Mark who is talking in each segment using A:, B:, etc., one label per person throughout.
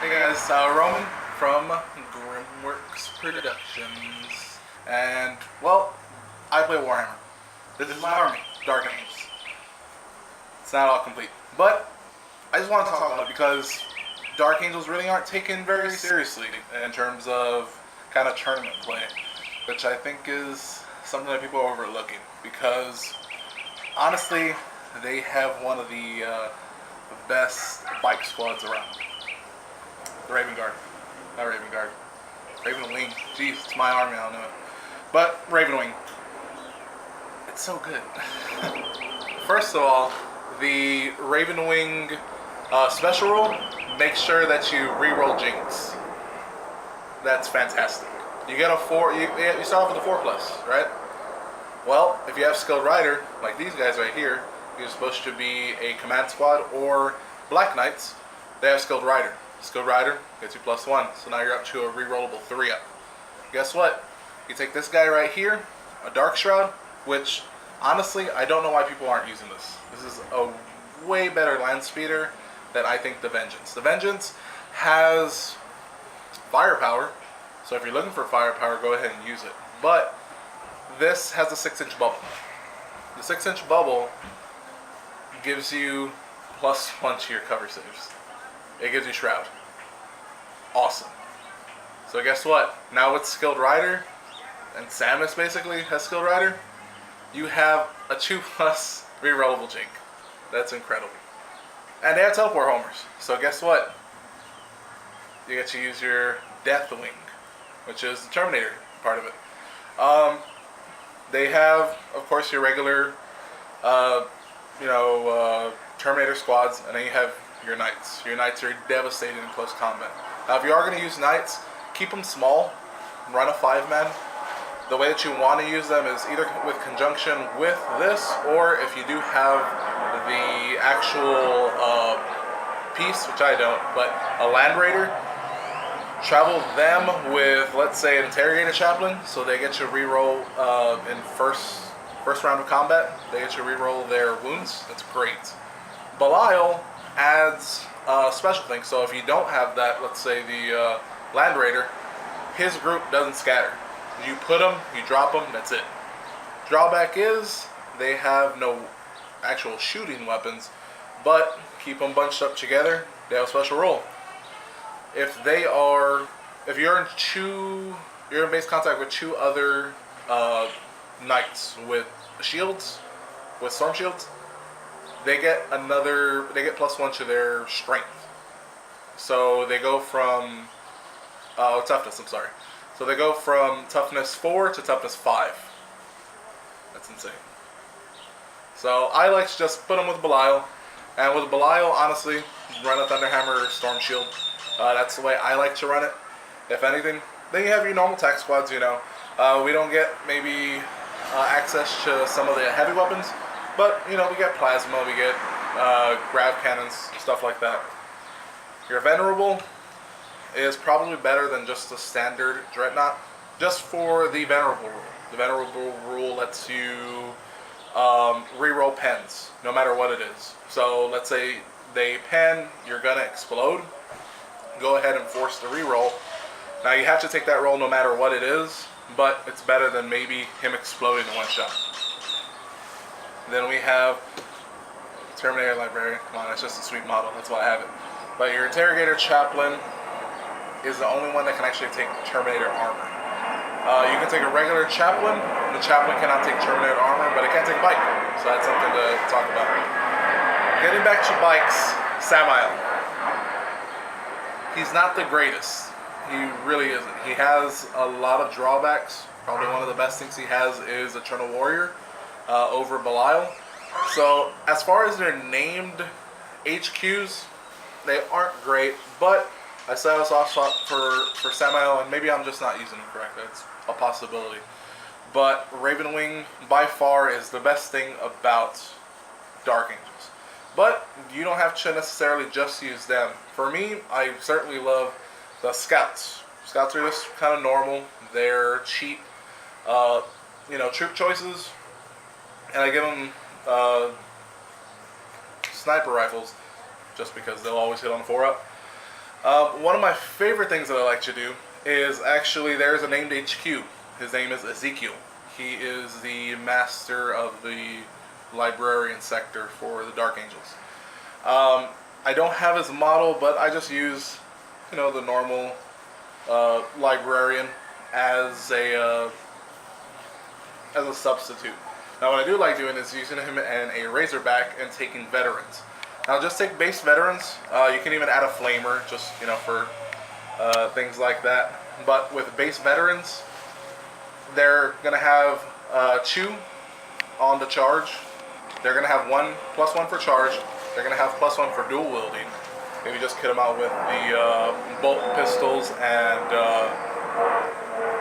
A: Hey guys, Roman from Grimworks Productions, and well, I play Warhammer. This is my army, Dark Angels. It's not all complete, but I just want to talk about it because Dark Angels really aren't taken very seriously in terms of kind of tournament play, which I think is something that people are overlooking because honestly, they have one of the best bike squads around. The Raven Guard. Not Raven Guard. Raven Wing. Jeez, it's my army, I don't know it. But Raven Wing. It's so good. First of all, the Raven Wing special rule, make sure that you re-roll Jinx. That's fantastic. You get a 4, you start off with a 4+, right? Well, if you have Skilled Rider, like these guys right here, you're supposed to be a command squad or Black Knights, they have Skilled Rider. Skilled Rider gets you +1, so now you're up to a re-rollable 3-up. Guess what? You take this guy right here, a Dark Shroud, which honestly, I don't know why people aren't using this. This is a way better land speeder than I think the Vengeance. The Vengeance has firepower, so if you're looking for firepower, go ahead and use it. But this has a 6-inch bubble. The 6-inch bubble gives you +1 to your cover saves. It gives you Shroud. Awesome. So guess what? Now with Skilled Rider, and Samus basically has Skilled Rider, you have a 2+ rerollable Jink. That's incredible. And they have teleport homers. So guess what? You get to use your Death Wing, which is the Terminator part of it. They have, of course, your regular, Terminator squads, and then you have your Knights. Your Knights are devastating in close combat. Now, if you are going to use Knights, keep them small. Run a 5-man. The way that you want to use them is either with conjunction with this, or if you do have the actual piece, which I don't, but a Land Raider, travel them with, let's say, an Interrogator Chaplain, so they get you reroll in first round of combat. They get you reroll their wounds. That's great. Belial adds special things. So if you don't have that, let's say the Land Raider, his group doesn't scatter. You put them, you drop them, that's it. Drawback is they have no actual shooting weapons, but keep them bunched up together. They have a special role. If you're in base contact with 2 other knights with shields, with storm shields, they get +1 to their strength. So they go from toughness. I'm sorry. So they go from toughness 4 to toughness 5. That's insane. So I like to just put them with Belial, and with Belial, honestly, run a Thunderhammer or Storm Shield. That's the way I like to run it. If anything, then you have your normal tac squads. We don't get maybe access to some of the heavy weapons. But, we get plasma, we get grav cannons, stuff like that. Your Venerable is probably better than just the standard Dreadnought, just for the Venerable rule. The Venerable rule lets you reroll pens, no matter what it is. So, let's say they pen, you're going to explode. Go ahead and force the reroll. Now, you have to take that roll no matter what it is, but it's better than maybe him exploding in one shot. Then we have Terminator Librarian. Come on, it's just a sweet model. That's why I have it. But your Interrogator Chaplain is the only one that can actually take Terminator armor. You can take a regular Chaplain. The Chaplain cannot take Terminator armor, but it can take a bike. So that's something to talk about. Getting back to bikes, Samael. He's not the greatest. He really isn't. He has a lot of drawbacks. Probably one of the best things he has is Eternal Warrior. Over Belial. So as far as their named HQs, they aren't great, but I set us off for Samael, and maybe I'm just not using them correctly. It's a possibility. But Raven Wing by far is the best thing about Dark Angels. But you don't have to necessarily just use them. For me, I certainly love the Scouts. Scouts are just kind of normal. They're cheap, troop choices. And I give them sniper rifles, just because they'll always hit on the 4-up. One of my favorite things that I like to do is actually there's a named HQ. His name is Ezekiel. He is the master of the librarian sector for the Dark Angels. I don't have his model, but I just use, the normal librarian as a substitute. Now, what I do like doing is using him in a Razorback and taking veterans. Now, just take base veterans. You can even add a flamer, just for things like that. But with base veterans, they're gonna have 2 on the charge. They're gonna have +1 for charge. They're gonna have +1 for dual wielding. If you just kit them out with the bolt pistols and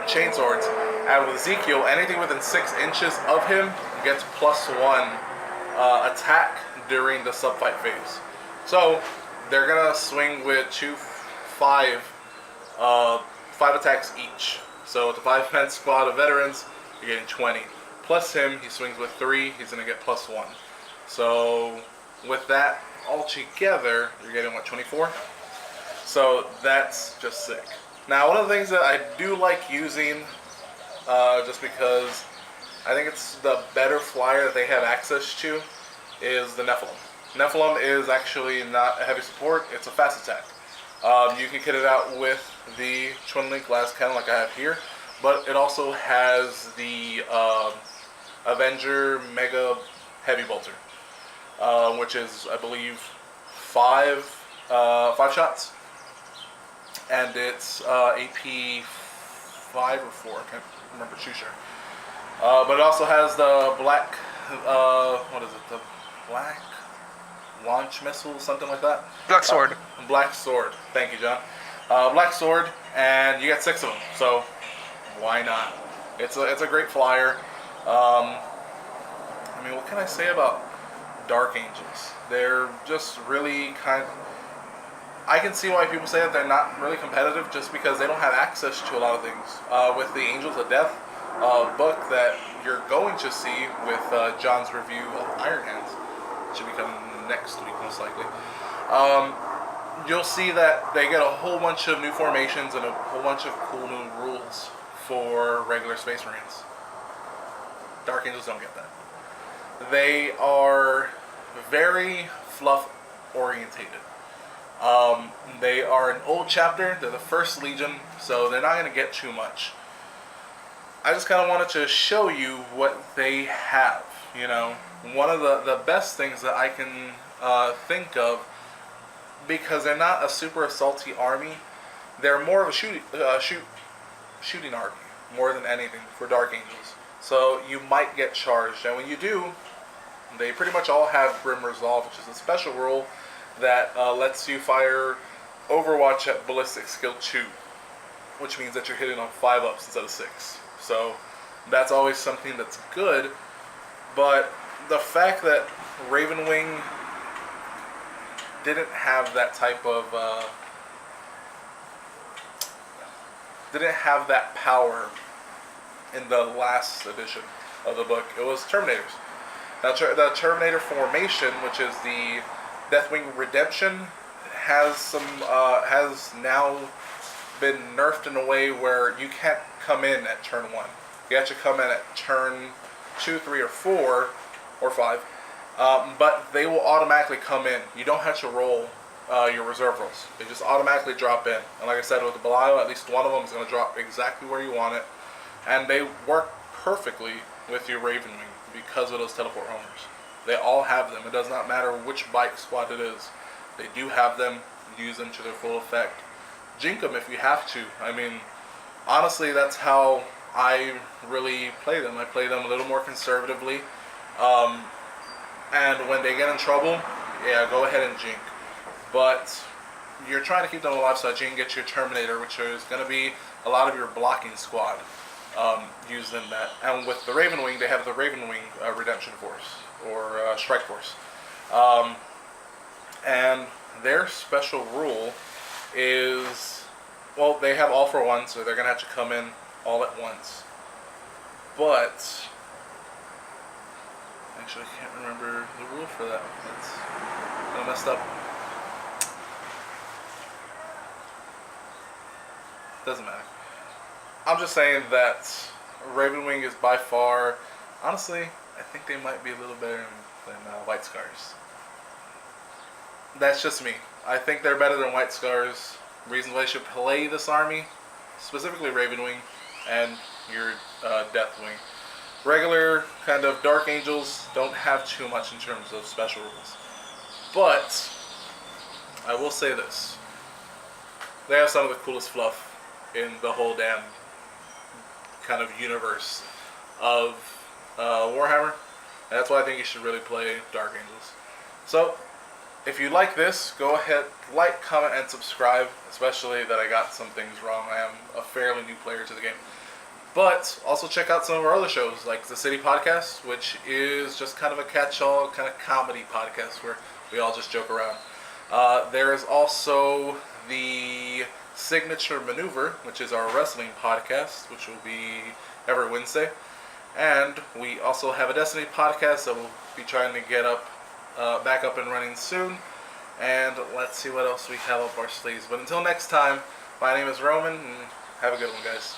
A: chainswords. And with Ezekiel, anything within 6 inches of him gets +1 attack during the subfight phase. So they're gonna swing with 5 attacks each. So with the 5-man squad of veterans, you're getting 20. Plus him, he swings with 3. He's gonna get +1. So with that all together, you're getting 24. So that's just sick. Now, one of the things that I do like using, just because I think it's the better flyer that they have access to, is the Nephilim. Nephilim is actually not a heavy support, it's a fast attack. You can kit it out with the Twin Link Glass Cannon like I have here, but it also has the Avenger Mega Heavy Bolter, which is, I believe, 5 shots. And it's AP 5 or 4, I can't remember too sure. But it also has the black, the black launch missile, something like that?
B: Black sword.
A: Black sword, thank you, John. Black sword, and you get 6 of them, so why not? It's a great flyer. What can I say about Dark Angels? They're just really I can see why people say that they're not really competitive, just because they don't have access to a lot of things. With the Angels of Death book that you're going to see with John's review of Iron Hands, should be coming next week most likely. You'll see that they get a whole bunch of new formations and a whole bunch of cool new rules for regular Space Marines. Dark Angels don't get that. They are very fluff orientated. They are an old chapter. They're the first Legion, so they're not going to get too much. I just kind of wanted to show you what they have. One of the best things that I can think of, because they're not a super assaulty army, they're more of a shooting army more than anything for Dark Angels. So you might get charged, and when you do, they pretty much all have Grim Resolve, which is a special rule that lets you fire Overwatch at Ballistic Skill 2, which means that you're hitting on 5-ups instead of 6. So that's always something that's good, but the fact that Ravenwing didn't have that type of didn't have that power in the last edition of the book. It was Terminators. Now, the Terminator formation, which is the Deathwing Redemption, has now been nerfed in a way where you can't come in at turn 1. You have to come in at turn 2, 3, or 4, or 5. But they will automatically come in. You don't have to roll your reserve rolls. They just automatically drop in. And like I said, with the Belial, at least one of them is going to drop exactly where you want it. And they work perfectly with your Ravenwing because of those teleport homers. They all have them. It does not matter which bike squad it is. They do have them. Use them to their full effect. Jink them if you have to. Honestly, that's how I really play them. I play them a little more conservatively. And when they get in trouble, yeah, go ahead and jink. But you're trying to keep them alive, so that you can get your Terminator, which is going to be a lot of your blocking squad used in that. And with the Ravenwing, they have the Ravenwing Redemption Force, or Strike Force. And their special rule is, well, they have all for one, so they're going to have to come in all at once. But actually, I can't remember the rule for that. That's kind of messed up. Doesn't matter. I'm just saying that Ravenwing is by far, honestly, I think they might be a little better than White Scars. That's just me. I think they're better than White Scars. Reasons why you should play this army, specifically Ravenwing and your Deathwing. Regular kind of Dark Angels don't have too much in terms of special rules. But I will say this. They have some of the coolest fluff in the whole damn kind of universe of Warhammer. And that's why I think you should really play Dark Angels. So, if you like this, go ahead, like, comment, and subscribe. Especially that I got some things wrong. I am a fairly new player to the game. But also check out some of our other shows, like the City Podcast, which is just kind of a catch-all kind of comedy podcast where we all just joke around. There is also the Signature Maneuver, which is our wrestling podcast, which will be every Wednesday. And we also have a Destiny podcast that we'll be trying to get back up and running soon. And let's see what else we have up our sleeves. But until next time, my name is Roman, and have a good one, guys.